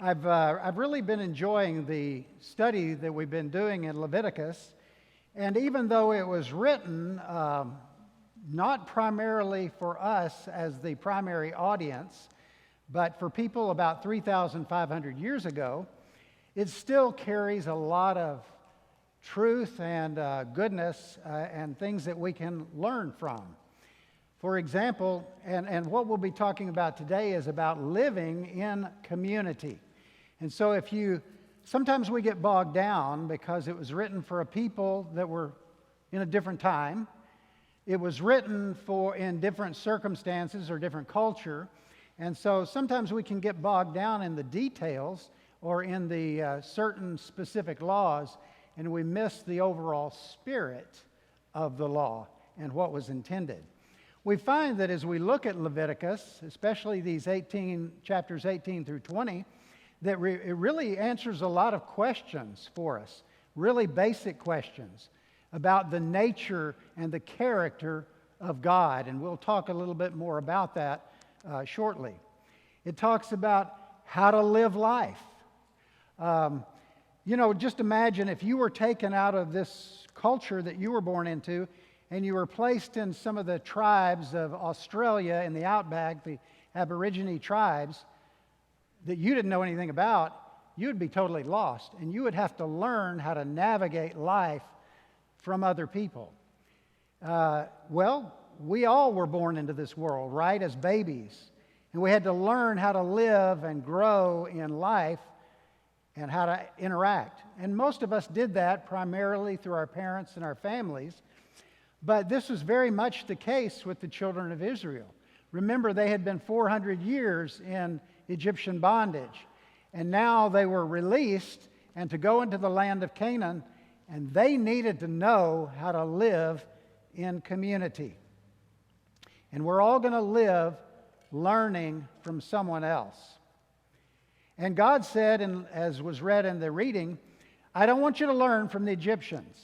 I've really been enjoying the study that we've been doing in Leviticus, and even though it was written not primarily for us as the primary audience, but for people about 3,500 years ago, it still carries a lot of truth and goodness and things that we can learn from. For example, and what we'll be talking about today is about living in community. And so sometimes we get bogged down because it was written for a people that were in a different time. It was written in different circumstances or different culture. And so sometimes we can get bogged down in the details or in the certain specific laws, and we miss the overall spirit of the law and what was intended. We find that as we look at Leviticus, especially these chapters 18 through 20, that it really answers a lot of questions for us, really basic questions about the nature and the character of God. And we'll talk a little bit more about that shortly. It talks about how to live life. Just imagine if you were taken out of this culture that you were born into and you were placed in some of the tribes of Australia in the outback, the Aborigine tribes, that you didn't know anything about, you would be totally lost, and you would have to learn how to navigate life from other people. We all were born into this world, right, as babies, and we had to learn how to live and grow in life and how to interact. And most of us did that primarily through our parents and our families, but this was very much the case with the children of Israel. Remember, they had been 400 years in Egyptian bondage, and now they were released and to go into the land of Canaan, and they needed to know how to live in community. And we're all going to live learning from someone else. And God said, and as was read in the reading, I don't want you to learn from the Egyptians.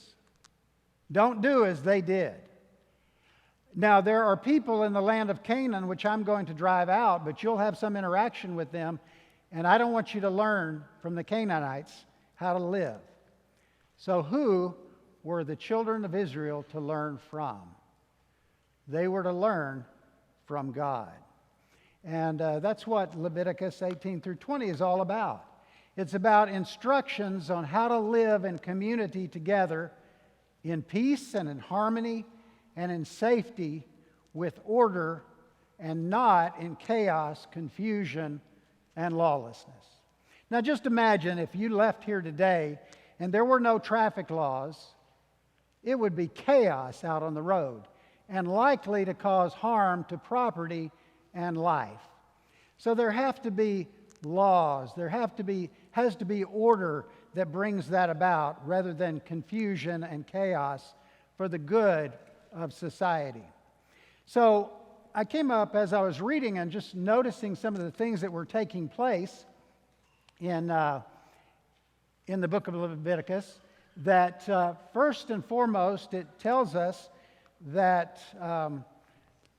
Don't do as they did. Now, there are people in the land of Canaan, which I'm going to drive out, but you'll have some interaction with them, and I don't want you to learn from the Canaanites how to live. So who were the children of Israel to learn from? They were to learn from God. And that's what Leviticus 18 through 20 is all about. It's about instructions on how to live in community together in peace and in harmony and in safety with order and not in chaos, confusion, and lawlessness. Now just imagine if you left here today and there were no traffic laws, it would be chaos out on the road and likely to cause harm to property and life. So there have to be laws, has to be order that brings that about rather than confusion and chaos for the good of society. So I came up as I was reading and just noticing some of the things that were taking place in the book of Leviticus, that first and foremost it tells us that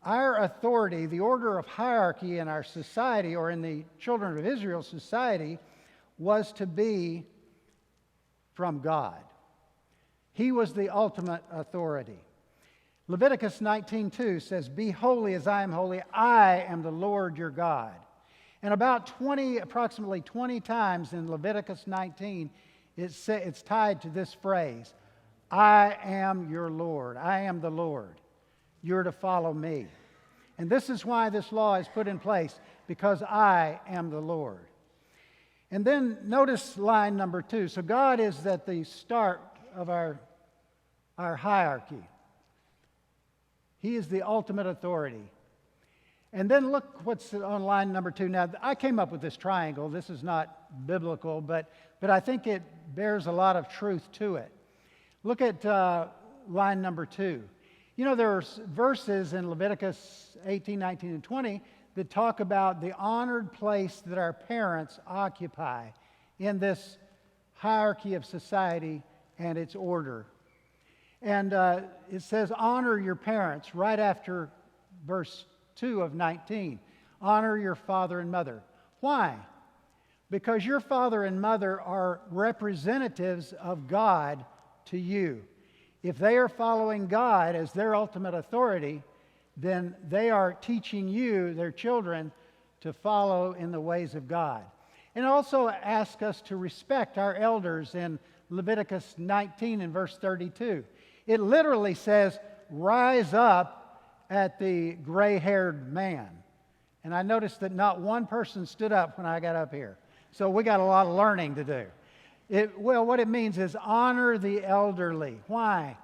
our authority, the order of hierarchy in our society or in the children of Israel's society, was to be from God. He was the ultimate authority. Leviticus 19:2 says, "Be holy as I am holy. I am the Lord your God." And approximately 20 times in Leviticus 19, it's tied to this phrase, I am your Lord. I am the Lord. You're to follow me. And this is why this law is put in place, because I am the Lord. And then notice line number 2. So God is at the start of our hierarchy. He is the ultimate authority. And then look what's on line number 2. Now, I came up with this triangle. This is not biblical, but I think it bears a lot of truth to it. Look at line number 2. You know, there's verses in Leviticus 18, 19, and 20 that talk about the honored place that our parents occupy in this hierarchy of society and its order. And it says, honor your parents right after verse 2 of 19. Honor your father and mother. Why? because your father and mother are representatives of God to you. If they are following God as their ultimate authority, then they are teaching you, their children, to follow in the ways of God. And also ask us to respect our elders in Leviticus 19 and verse 32. It literally says, rise up at the gray-haired man. And I noticed that not one person stood up when I got up here. So we got a lot of learning to do. What it means is honor the elderly. Why?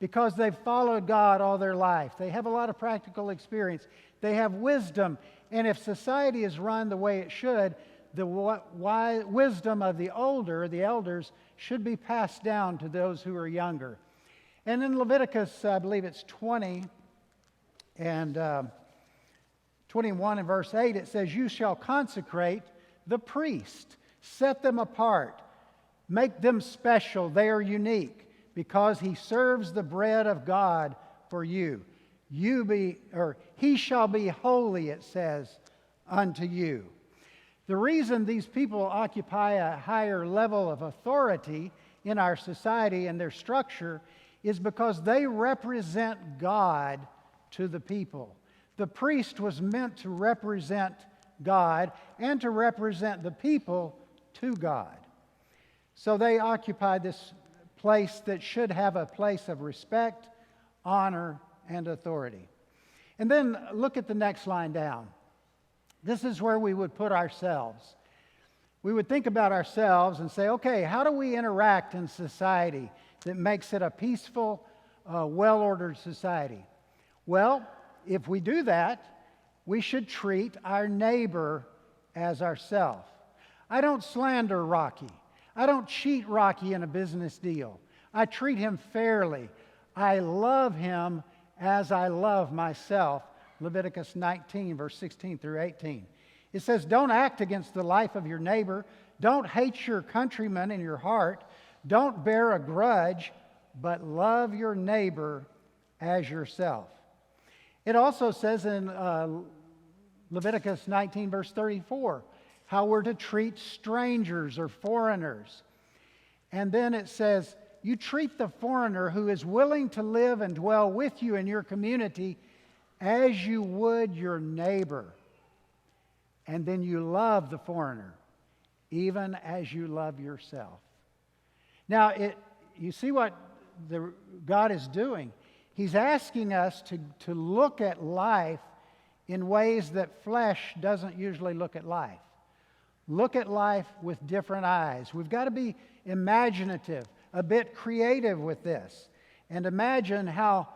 Because they've followed God all their life. They have a lot of practical experience. They have wisdom. And if society is run the way it should, the wisdom of the elders, should be passed down to those who are younger. And in Leviticus, I believe it's 20 and 21 and verse 8, it says, you shall consecrate the priest, set them apart, make them special, they are unique, because he serves the bread of God for you. He shall be holy, it says, unto you. The reason these people occupy a higher level of authority in our society and their structure is because they represent God to the people. The priest was meant to represent God and to represent the people to God. So they occupy this place that should have a place of respect, honor, and authority. And then look at the next line down. This is where we would put ourselves. We would think about ourselves and say, okay, how do we interact in society that makes it a peaceful, well-ordered society? Well, if we do that, we should treat our neighbor as ourselves. I don't slander Rocky. I don't cheat Rocky in a business deal. I treat him fairly. I love him as I love myself. Leviticus 19, verse 16 through 18. It says, don't act against the life of your neighbor. Don't hate your countrymen in your heart. Don't bear a grudge, but love your neighbor as yourself. It also says in Leviticus 19, verse 34, how we're to treat strangers or foreigners. And then it says, you treat the foreigner who is willing to live and dwell with you in your community as you would your neighbor. And then you love the foreigner, even as you love yourself. Now, you see what God is doing. He's asking us to look at life in ways that flesh doesn't usually look at life. Look at life with different eyes. We've got to be imaginative, a bit creative with this, and imagine how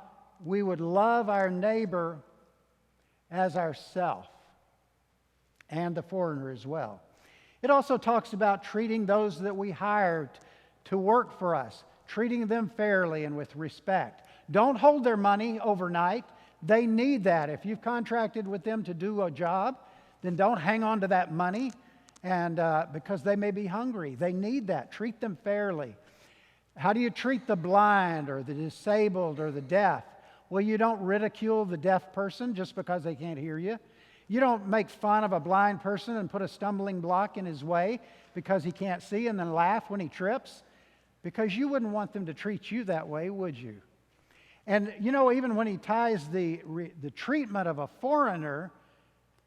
we would love our neighbor as ourself and the foreigner as well. It also talks about treating those that we hire to work for us, treating them fairly and with respect. Don't hold their money overnight. They need that. If you've contracted with them to do a job, then don't hang on to that money, and because they may be hungry. They need that. Treat them fairly. How do you treat the blind or the disabled or the deaf? Well, you don't ridicule the deaf person just because they can't hear you. You don't make fun of a blind person and put a stumbling block in his way because he can't see and then laugh when he trips, because you wouldn't want them to treat you that way, would you? And you know, even when he ties the treatment of a foreigner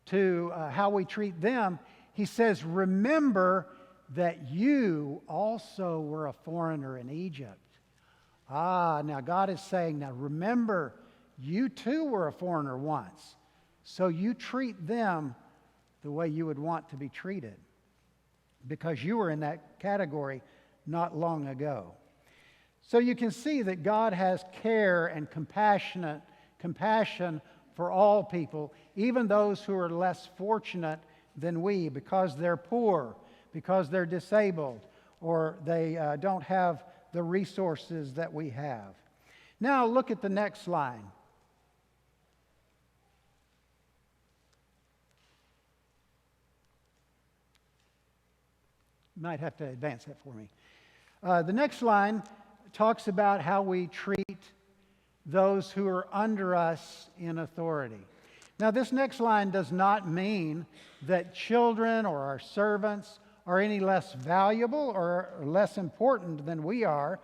to how we treat them, he says, remember that you also were a foreigner in Egypt. Now God is saying, now remember, you too were a foreigner once. So you treat them the way you would want to be treated, because you were in that category not long ago. So you can see that God has care and compassion for all people, even those who are less fortunate than we, because they're poor, because they're disabled, or they don't have the resources that we have. Now look at the next line. You might have to advance that for me. The next line talks about how we treat those who are under us in authority. Now, this next line does not mean that children or our servants are any less valuable or less important than we are,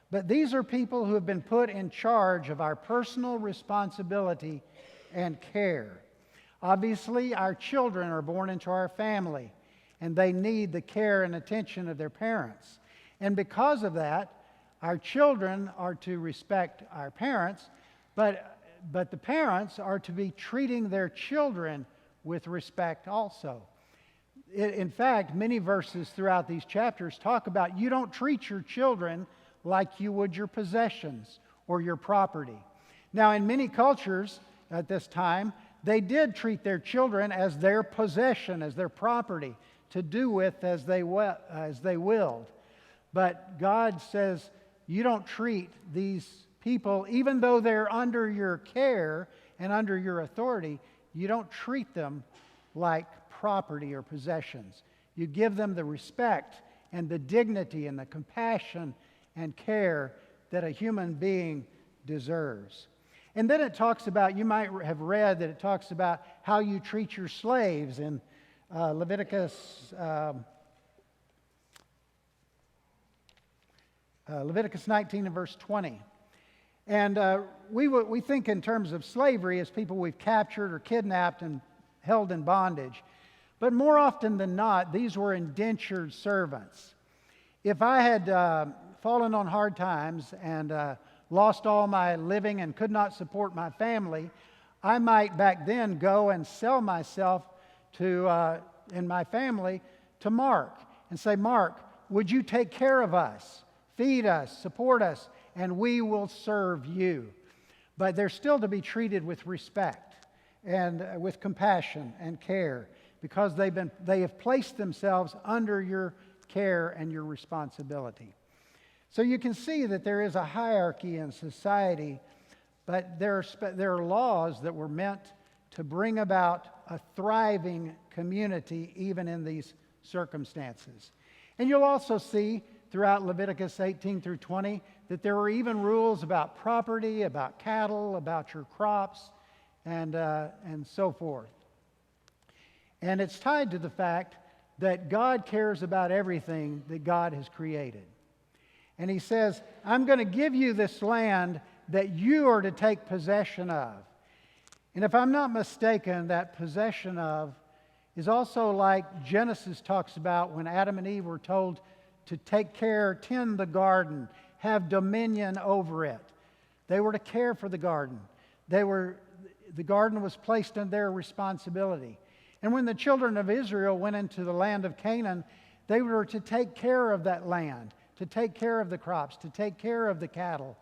but these are people who have been put in charge of our personal responsibility and care. Obviously, our children are born into our family, and they need the care and attention of their parents. And because of that, our children are to respect our parents, but the parents are to be treating their children with respect also. In fact, many verses throughout these chapters talk about you don't treat your children like you would your possessions or your property. Now, in many cultures at this time, they did treat their children as their possession, as their property, to do with as they willed. But God says you don't treat these people, even though they're under your care and under your authority, you don't treat them like property or possessions. You give them the respect and the dignity and the compassion and care that a human being deserves. And then it talks about, you might have read that it talks about how you treat your slaves in Leviticus 19 and verse 20. And we think in terms of slavery as people we've captured or kidnapped and held in bondage. But more often than not, these were indentured servants. If I had fallen on hard times and lost all my living and could not support my family, I might back then go and sell myself to, and my family, to Mark and say, Mark, would you take care of us, feed us, support us, and we will serve you. But they're still to be treated with respect and with compassion and care because they have placed themselves under your care and your responsibility. So you can see that there is a hierarchy in society, but there are laws that were meant to bring about a thriving community even in these circumstances. And you'll also see throughout Leviticus 18 through 20 that there were even rules about property, about cattle, about your crops, and so forth. And it's tied to the fact that God cares about everything that God has created. And He says, I'm going to give you this land that you are to take possession of. And if I'm not mistaken, that possession of is also like Genesis talks about when Adam and Eve were told to take care, tend the garden, have dominion over it. They were to care for the garden. The garden was placed in their responsibility. And when the children of Israel went into the land of Canaan, they were to take care of that land, to take care of the crops, to take care of the cattle,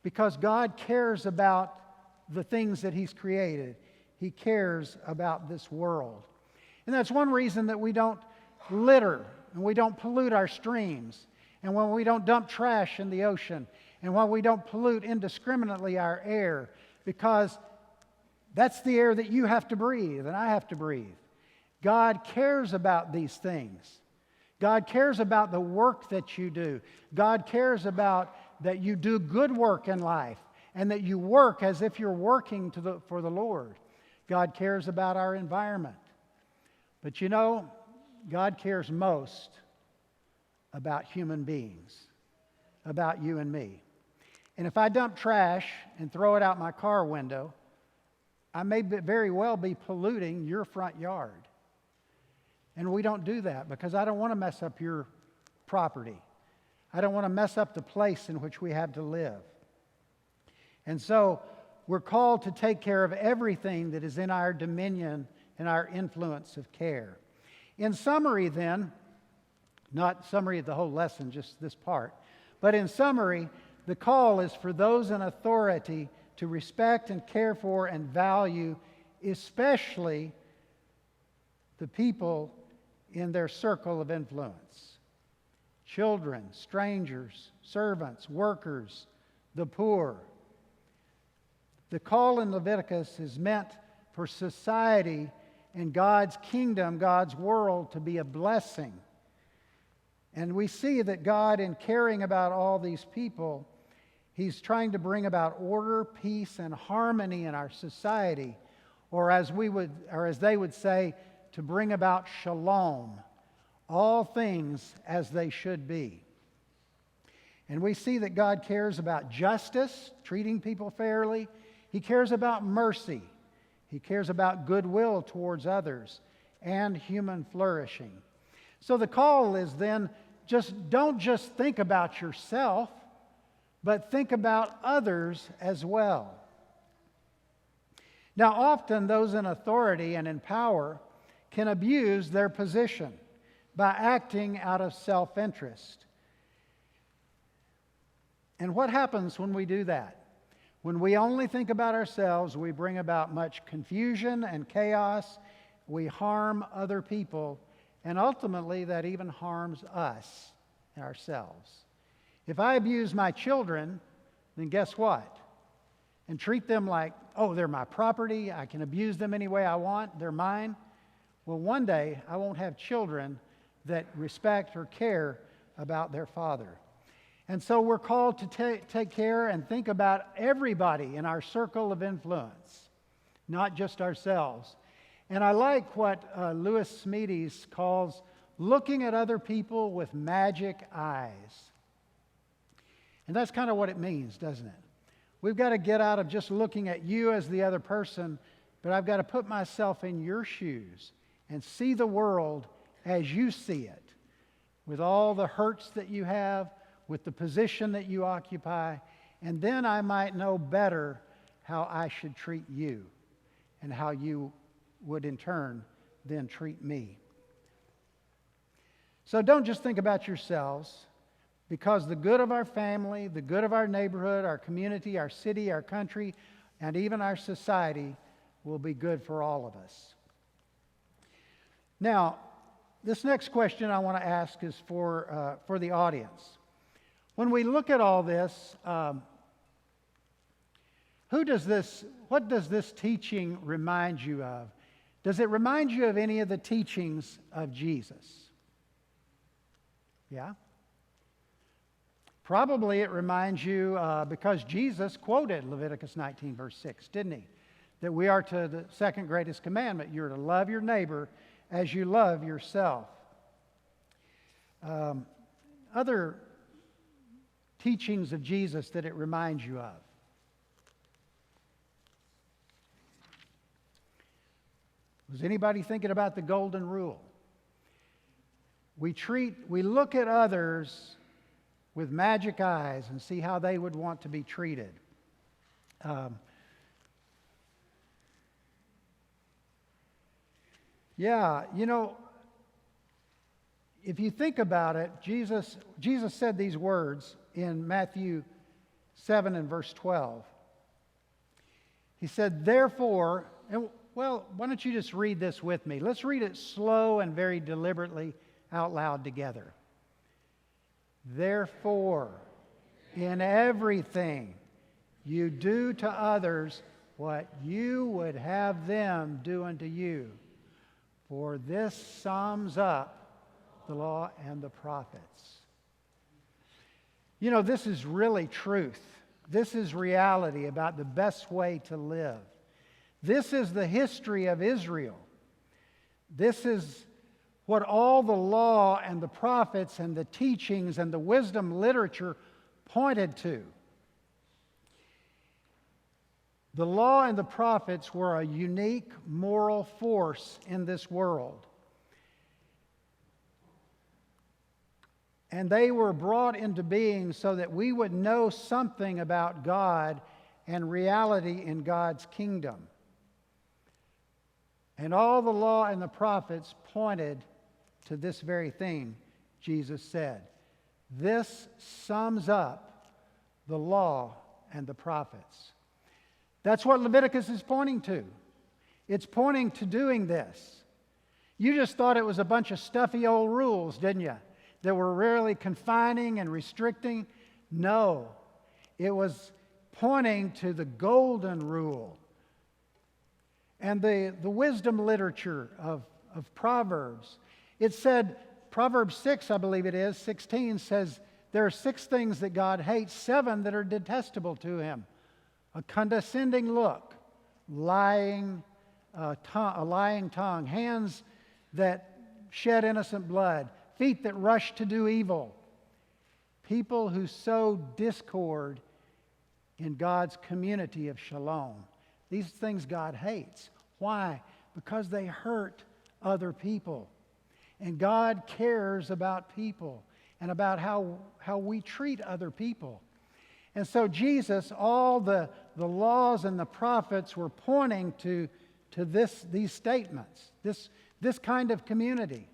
because God cares about the things that He's created. He cares about this world. And that's one reason that we don't litter and we don't pollute our streams, and when we don't dump trash in the ocean, and when we don't pollute indiscriminately our air, because that's the air that you have to breathe and I have to breathe. God cares about these things. God cares about the work that you do. God cares about that you do good work in life and that you work as if you're working for the Lord. God cares about our environment. But you know, God cares most about human beings, about you and me. And if I dump trash and throw it out my car window, I may very well be polluting your front yard. And we don't do that because I don't want to mess up your property. I don't want to mess up the place in which we have to live. And so we're called to take care of everything that is in our dominion and our influence of care. In summary then, not summary of the whole lesson, just this part, but in summary, the call is for those in authority to respect and care for and value, especially the people in their circle of influence. Children, strangers, servants, workers, the poor. The call in Leviticus is meant for society and God's kingdom, God's world, to be a blessing. And we see that God, in caring about all these people, He's trying to bring about order, peace, and harmony in our society, or as they would say, to bring about shalom, all things as they should be. And we see that God cares about justice, treating people fairly. He cares about mercy. He cares about goodwill towards others and human flourishing. So the call is then, don't just think about yourself, but think about others as well. Now, often those in authority and in power can abuse their position by acting out of self-interest. And what happens when we do that? When we only think about ourselves, we bring about much confusion and chaos. We harm other people, and ultimately that even harms us ourselves. If I abuse my children, then guess what? And treat them like, oh, they're my property, I can abuse them any way I want, they're mine. Well, one day I won't have children that respect or care about their father. And so we're called to take care and think about everybody in our circle of influence, not just ourselves. And I like what Lewis Smedes calls looking at other people with magic eyes. And that's kind of what it means, doesn't it? We've got to get out of just looking at you as the other person, but I've got to put myself in your shoes and see the world as you see it, with all the hurts that you have, with the position that you occupy, and then I might know better how I should treat you and how you would in turn then treat me. So don't just think about yourselves, because the good of our family, the good of our neighborhood, our community, our city, our country, and even our society will be good for all of us. Now, this next question I want to ask is for the audience. When we look at all this, what does this teaching remind you of? Does it remind you of any of the teachings of Jesus? Yeah? Probably it reminds you, because Jesus quoted Leviticus 19, verse 6, didn't he? That we are to the second greatest commandment. You're to love your neighbor as you love yourself. Other teachings of Jesus that it reminds you of. Was anybody thinking about the golden rule? We look at others with magic eyes and see how they would want to be treated. If you think about it, Jesus said these words in Matthew 7 and verse 12. He said, therefore, why don't you just read this with me? Let's read it slow and very deliberately out loud together. Therefore, in everything you do to others what you would have them do unto you, for this sums up the law and the prophets. You know, this is really truth. This is reality about the best way to live. This is the history of Israel. This is what all the law and the prophets and the teachings and the wisdom literature pointed to. The law and the prophets were a unique moral force in this world. And they were brought into being so that we would know something about God and reality in God's kingdom. And all the law and the prophets pointed to this very thing, Jesus said. This sums up the law and the prophets. That's what Leviticus is pointing to. It's pointing to doing this. You just thought it was a bunch of stuffy old rules, didn't you? That were really confining and restricting. No, it was pointing to the golden rule. And the wisdom literature of Proverbs. It said, Proverbs 6, I believe it is, 16 says, there are 6 things that God hates, 7 that are detestable to him. A condescending look, a lying tongue, hands that shed innocent blood, feet that rush to do evil, people who sow discord in God's community of shalom. These things God hates. Why? Because they hurt other people. And God cares about people and about how we treat other people. And so Jesus, all the laws and the prophets were pointing to these statements, this kind of community.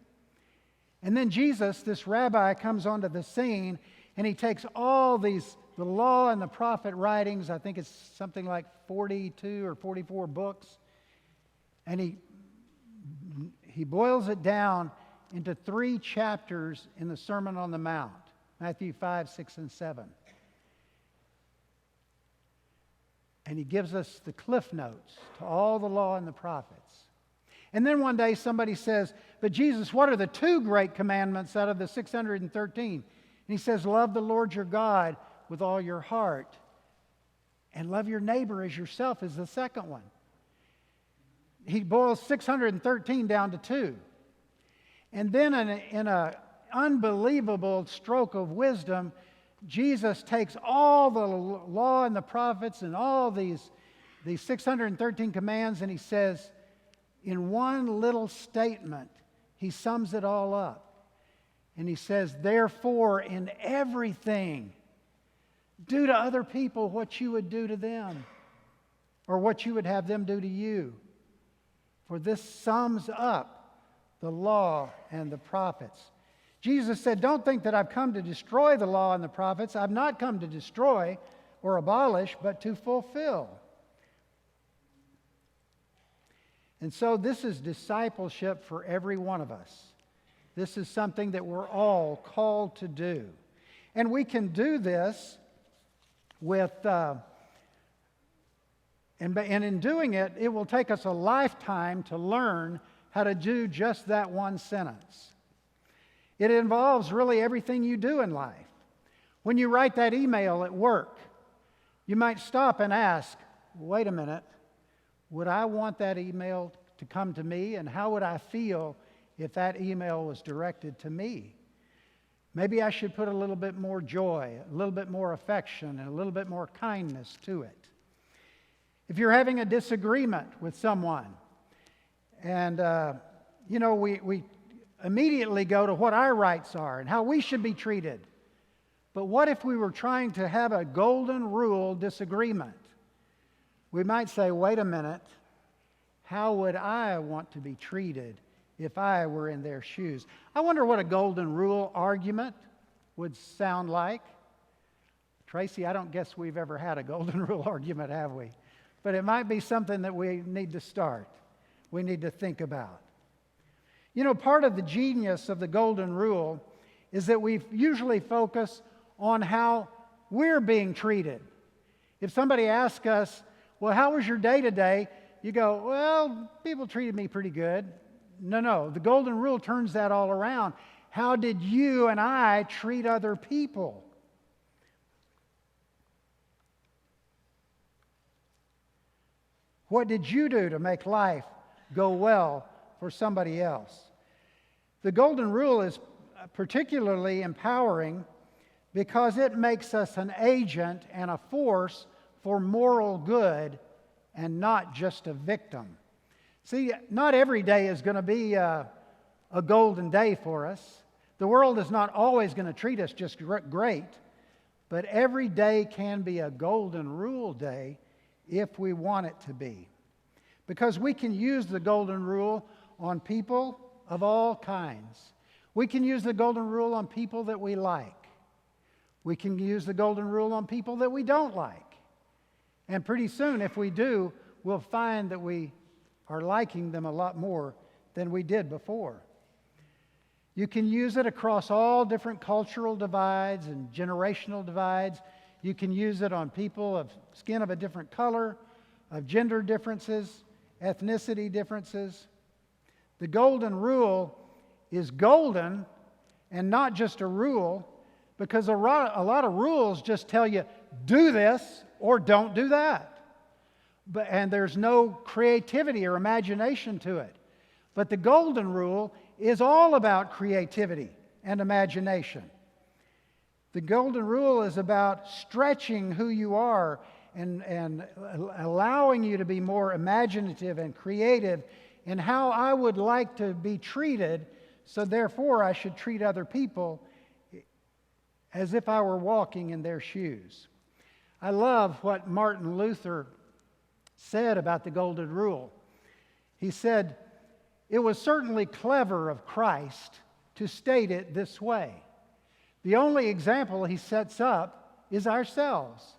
And then Jesus, this rabbi, comes onto the scene, and he takes all the law and the prophet writings, I think it's something like 42 or 44 books, and he boils it down into 3 chapters in the Sermon on the Mount, Matthew 5, 6, and 7. And he gives us the cliff notes to all the law and the prophets. And then one day somebody says, but Jesus, what are the 2 great commandments out of the 613? And he says, love the Lord your God with all your heart, and love your neighbor as yourself is the second one. He boils 613 down to 2. And then in an unbelievable stroke of wisdom, Jesus takes all the law and the prophets and all these 613 commands, and he says, in one little statement, he sums it all up. And he says, therefore, in everything, do to other people what you would do to them, or what you would have them do to you. For this sums up the law and the prophets. Jesus said, don't think that I've come to destroy the law and the prophets. I've not come to destroy or abolish, but to fulfill. And so this is discipleship for every one of us. This is something that we're all called to do. And we can do this with, and in doing it, it will take us a lifetime to learn how to do just that one sentence. It involves really everything you do in life. When you write that email at work, you might stop and ask, wait a minute, would I want that email to come to me? And how would I feel if that email was directed to me? Maybe I should put a little bit more joy, a little bit more affection, and a little bit more kindness to it. If you're having a disagreement with someone, and we immediately go to what our rights are and how we should be treated. But what if we were trying to have a golden rule disagreement? We might say, wait a minute, how would I want to be treated if I were in their shoes? I wonder what a golden rule argument would sound like. Tracy, I don't guess we've ever had a golden rule argument, have we? But it might be something that we need to start. We need to think about. You know, part of the genius of the golden rule is that we usually focus on how we're being treated. If somebody asks us, well, how was your day today? You go, well, people treated me pretty good. No. The golden rule turns that all around. How did you and I treat other people? What did you do to make life go well for somebody else? The golden rule is particularly empowering because it makes us an agent and a force for moral good and not just a victim. See, not every day is going to be a golden day for us. The world is not always going to treat us just great, but every day can be a golden rule day if we want it to be. Because we can use the golden rule on people of all kinds. We can use the golden rule on people that we like. We can use the golden rule on people that we don't like. And pretty soon, if we do, we'll find that we are liking them a lot more than we did before. You can use it across all different cultural divides and generational divides. You can use it on people of skin of a different color, of gender differences, ethnicity differences. The golden rule is golden and not just a rule, because a lot of rules just tell you, do this or don't do that. And there's no creativity or imagination to it. But the golden rule is all about creativity and imagination. The golden rule is about stretching who you are and allowing you to be more imaginative and creative in how I would like to be treated, so therefore I should treat other people as if I were walking in their shoes. I love what Martin Luther said about the golden rule. He said, "It was certainly clever of Christ to state it this way. The only example he sets up is ourselves.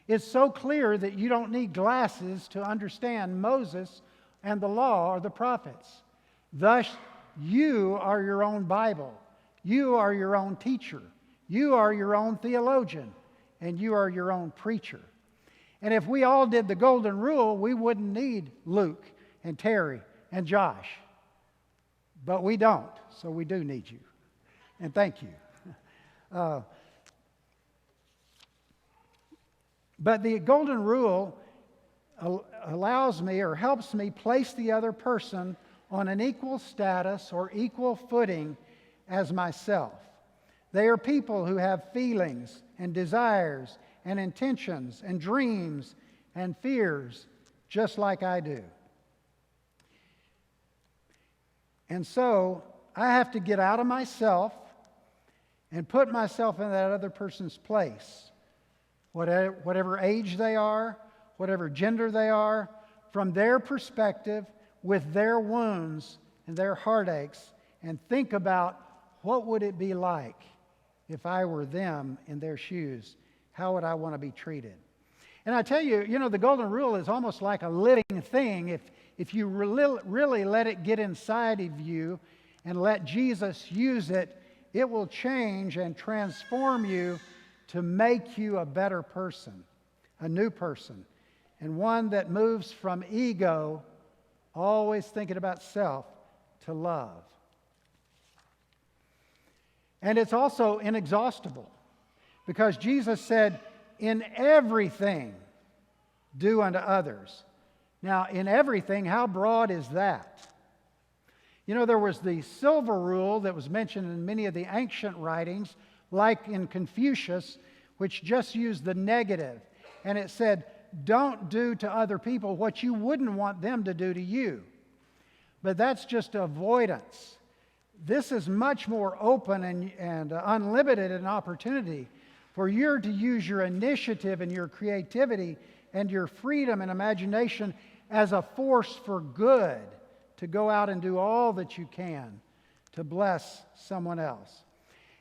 It's so clear that you don't need glasses to understand Moses and the law or the prophets. Thus, you are your own Bible. You are your own teacher. You are your own theologian. And you are your own preacher." And if we all did the golden rule, we wouldn't need Luke and Terry and Josh. But we don't, so we do need you. And thank you. But the golden rule allows me or helps me place the other person on an equal status or equal footing as myself. They are people who have feelings and desires and intentions and dreams and fears just like I do. And so I have to get out of myself and put myself in that other person's place, whatever age they are, whatever gender they are, from their perspective, with their wounds and their heartaches, and think about what would it be like if I were them in their shoes. How would I want to be treated? And I tell you, the golden rule is almost like a living thing. If you really let it get inside of you and let Jesus use it, it will change and transform you to make you a better person, a new person, and one that moves from ego, always thinking about self, to love. And it's also inexhaustible, because Jesus said, "In everything, do unto others." Now, in everything, how broad is that? There was the silver rule that was mentioned in many of the ancient writings, like in Confucius, which just used the negative. And it said, don't do to other people what you wouldn't want them to do to you. But that's just avoidance. This is much more open and unlimited an opportunity for you to use your initiative and your creativity and your freedom and imagination as a force for good, to go out and do all that you can to bless someone else.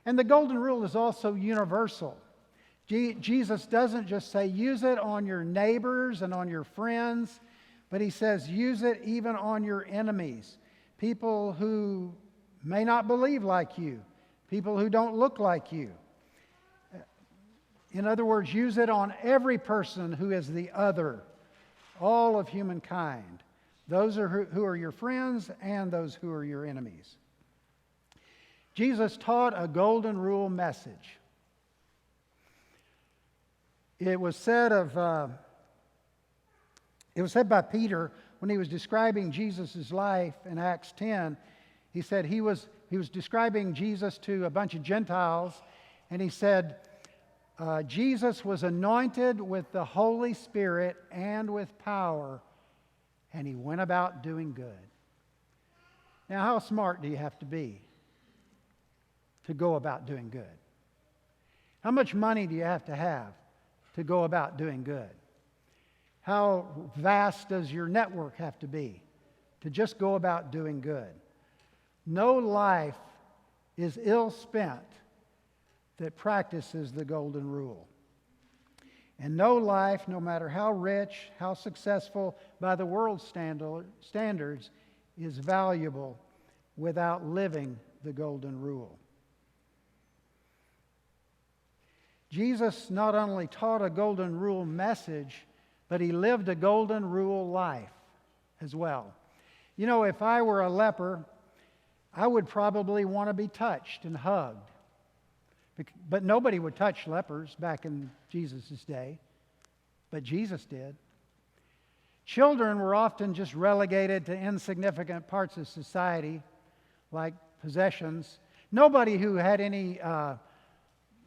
And the golden rule is also universal. Jesus doesn't just say use it on your neighbors and on your friends, but he says use it even on your enemies, people who may not believe like you, people who don't look like you. In other words, use it on every person who is the other, all of humankind, those who are your friends and those who are your enemies. Jesus taught a golden rule message. It was said by Peter when he was describing Jesus' life in Acts 10. He said he was describing Jesus to a bunch of Gentiles, and he said, Jesus was anointed with the Holy Spirit and with power, and he went about doing good. Now, how smart do you have to be to go about doing good? How much money do you have to go about doing good? How vast does your network have to be to just go about doing good? No life is ill spent that practices the golden rule. And no life, no matter how rich, how successful by the world's standards, is valuable without living the golden rule. Jesus not only taught a golden rule message, but he lived a golden rule life as well. If I were a leper, I would probably want to be touched and hugged. But nobody would touch lepers back in Jesus' day. But Jesus did. Children were often just relegated to insignificant parts of society, like possessions. Nobody who had any,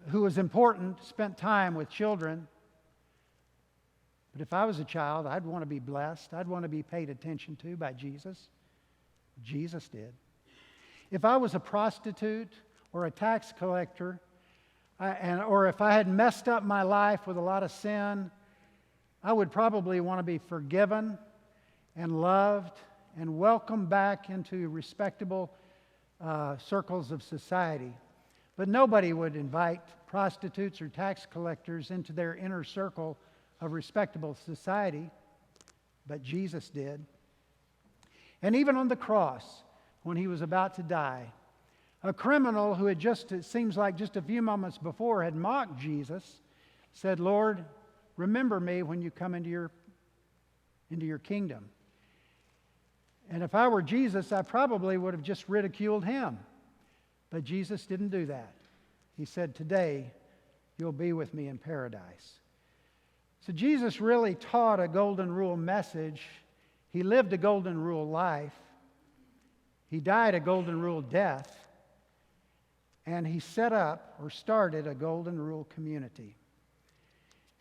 who was important, spent time with children. But if I was a child, I'd want to be blessed. I'd want to be paid attention to by Jesus. Jesus did. If I was a prostitute or a tax collector, or if I had messed up my life with a lot of sin, I would probably want to be forgiven and loved and welcomed back into respectable circles of society. But nobody would invite prostitutes or tax collectors into their inner circle of respectable society, but Jesus did. And even on the cross, when he was about to die, a criminal who had just, it seems like just a few moments before, had mocked Jesus, said, "Lord, remember me when you come into your kingdom." And if I were Jesus, I probably would have just ridiculed him. But Jesus didn't do that. He said, "Today, you'll be with me in paradise." So Jesus really taught a golden rule message. He lived a golden rule life. He died a golden rule death. And he set up or started a golden rule community.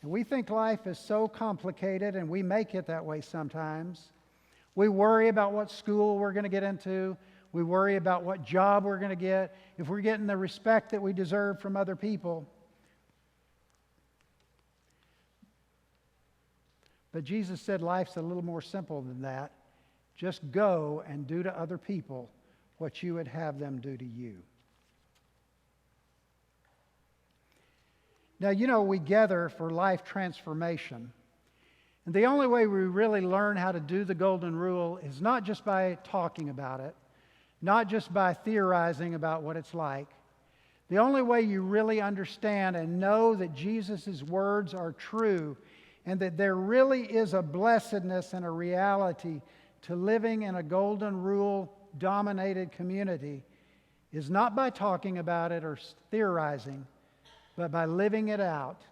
And we think life is so complicated, and we make it that way sometimes. We worry about what school we're going to get into. We worry about what job we're going to get, if we're getting the respect that we deserve from other people. But Jesus said life's a little more simple than that. Just go and do to other people what you would have them do to you. Now, you know, we gather for life transformation. And the only way we really learn how to do the golden rule is not just by talking about it, not just by theorizing about what it's like. The only way you really understand and know that Jesus' words are true and that there really is a blessedness and a reality to living in a golden rule dominated community is not by talking about it or theorizing, but by living it out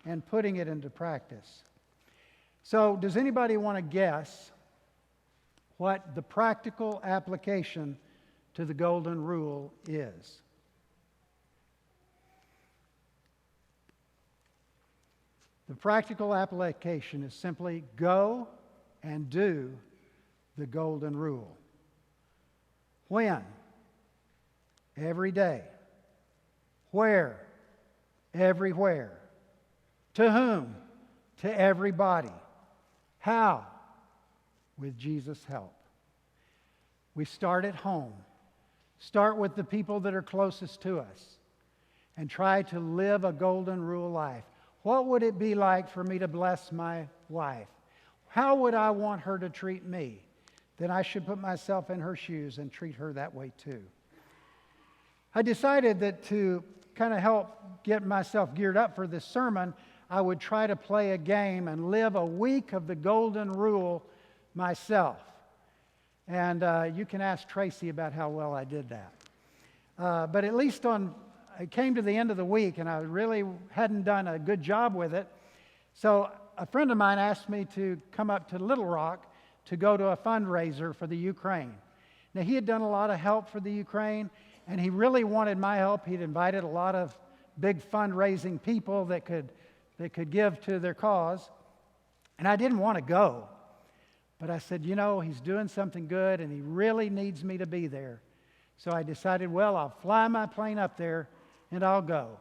and putting it into practice. So, does anybody want to guess what the practical application to the golden rule is? The practical application is simply go and do the golden rule. When? Every day. Where? Everywhere. To whom? To everybody. How? With Jesus' help. We start at home. Start with the people that are closest to us and try to live a golden rule life. What would it be like for me to bless my wife? How would I want her to treat me? Then I should put myself in her shoes and treat her that way too. I decided that to kind of help get myself geared up for this sermon, I would try to play a game and live a week of the golden rule myself. And you can ask Tracy about how well I did that. But at least I came to the end of the week and I really hadn't done a good job with it. So a friend of mine asked me to come up to Little Rock to go to a fundraiser for the Ukraine. Now, he had done a lot of help for the Ukraine, and he really wanted my help. He'd invited a lot of big fundraising people that could give to their cause. And I didn't want to go. But I said, you know, he's doing something good, and he really needs me to be there. So I decided, well, I'll fly my plane up there, and I'll go.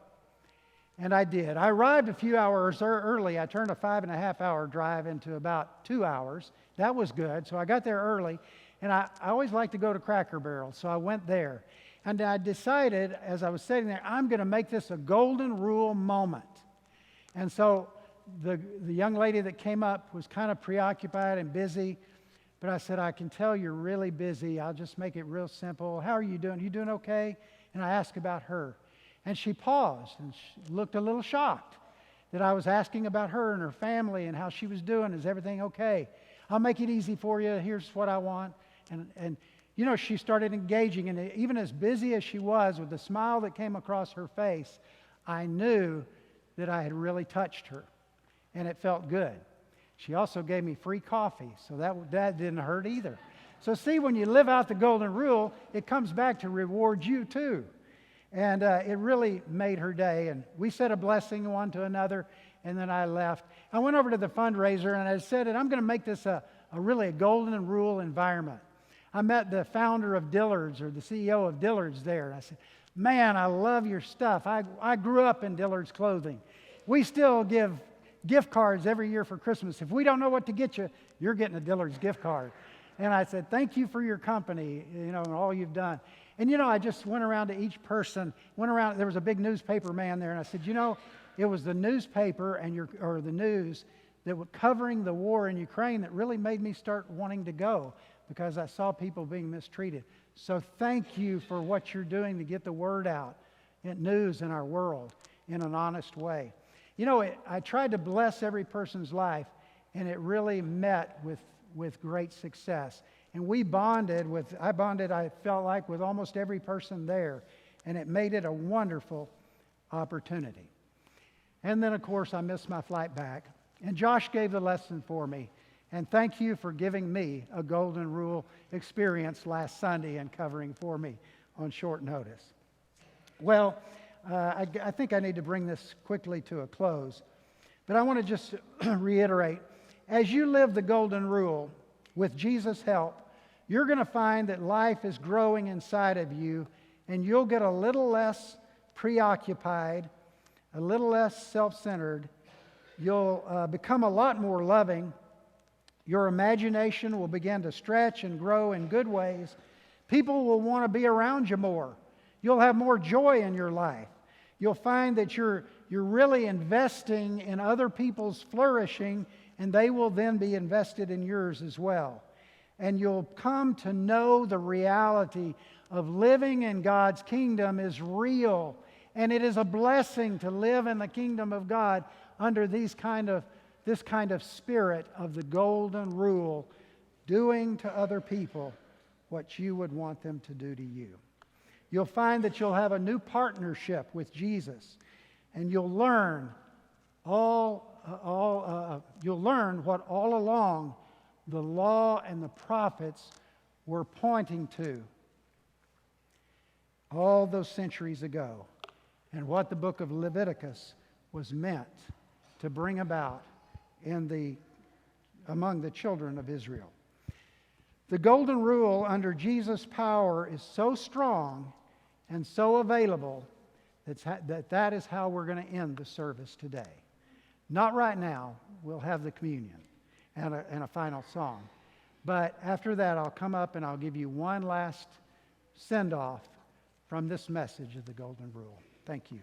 And I did. I arrived a few hours early. I turned a 5.5-hour drive into about 2 hours. That was good. So I got there early. And I always like to go to Cracker Barrel, so I went there. And I decided, as I was sitting there, I'm going to make this a golden rule moment. And so the young lady that came up was kind of preoccupied and busy. But I said, I can tell you're really busy. I'll just make it real simple. How are you doing? You doing okay? And I asked about her. And she paused and she looked a little shocked that I was asking about her and her family and how she was doing. Is everything okay? I'll make it easy for you. Here's what I want. And you know, she started engaging. And even as busy as she was, with the smile that came across her face, I knew that I had really touched her. And it felt good. She also gave me free coffee, so that didn't hurt either. So see, when you live out the golden rule, it comes back to reward you too. And it really made her day. And we said a blessing one to another, and then I left. I went over to the fundraiser, and I said, I'm going to make this a really golden rule environment. I met the founder of Dillard's, or the CEO of Dillard's there. And I said, man, I love your stuff. I grew up in Dillard's clothing. We still give gift cards every year for Christmas. If we don't know what to get you, you're getting a Dillard's gift card. And I said, thank you for your company, and all you've done. And, I just went around to each person, there was a big newspaper man there, and I said, it was the newspaper or the news that was covering the war in Ukraine that really made me start wanting to go, because I saw people being mistreated. So thank you for what you're doing to get the word out in news in our world in an honest way. I tried to bless every person's life, and it really met with great success. And I felt like, with almost every person there, and it made it a wonderful opportunity. And then, of course, I missed my flight back, and Josh gave the lesson for me. And thank you for giving me a golden rule experience last Sunday and covering for me on short notice. Well, I think I need to bring this quickly to a close, but I want to just reiterate, as you live the golden rule with Jesus' help, you're going to find that life is growing inside of you, and you'll get a little less preoccupied, a little less self-centered. You'll become a lot more loving. Your imagination will begin to stretch and grow in good ways. People will want to be around you more. You'll have more joy in your life. You'll find that you're really investing in other people's flourishing, and they will then be invested in yours as well. And you'll come to know the reality of living in God's kingdom is real, and it is a blessing to live in the kingdom of God under this kind of spirit of the golden rule, doing to other people what you would want them to do to you. You'll find that you'll have a new partnership with Jesus, and you'll learn you'll learn what all along the law and the prophets were pointing to all those centuries ago, and what the book of Leviticus was meant to bring about among the children of Israel. The golden rule under Jesus' power is so strong and so available that is how we're going to end the service today. Not right now. We'll have the communion and a final song. But after that, I'll come up and I'll give you one last send-off from this message of the golden rule. Thank you.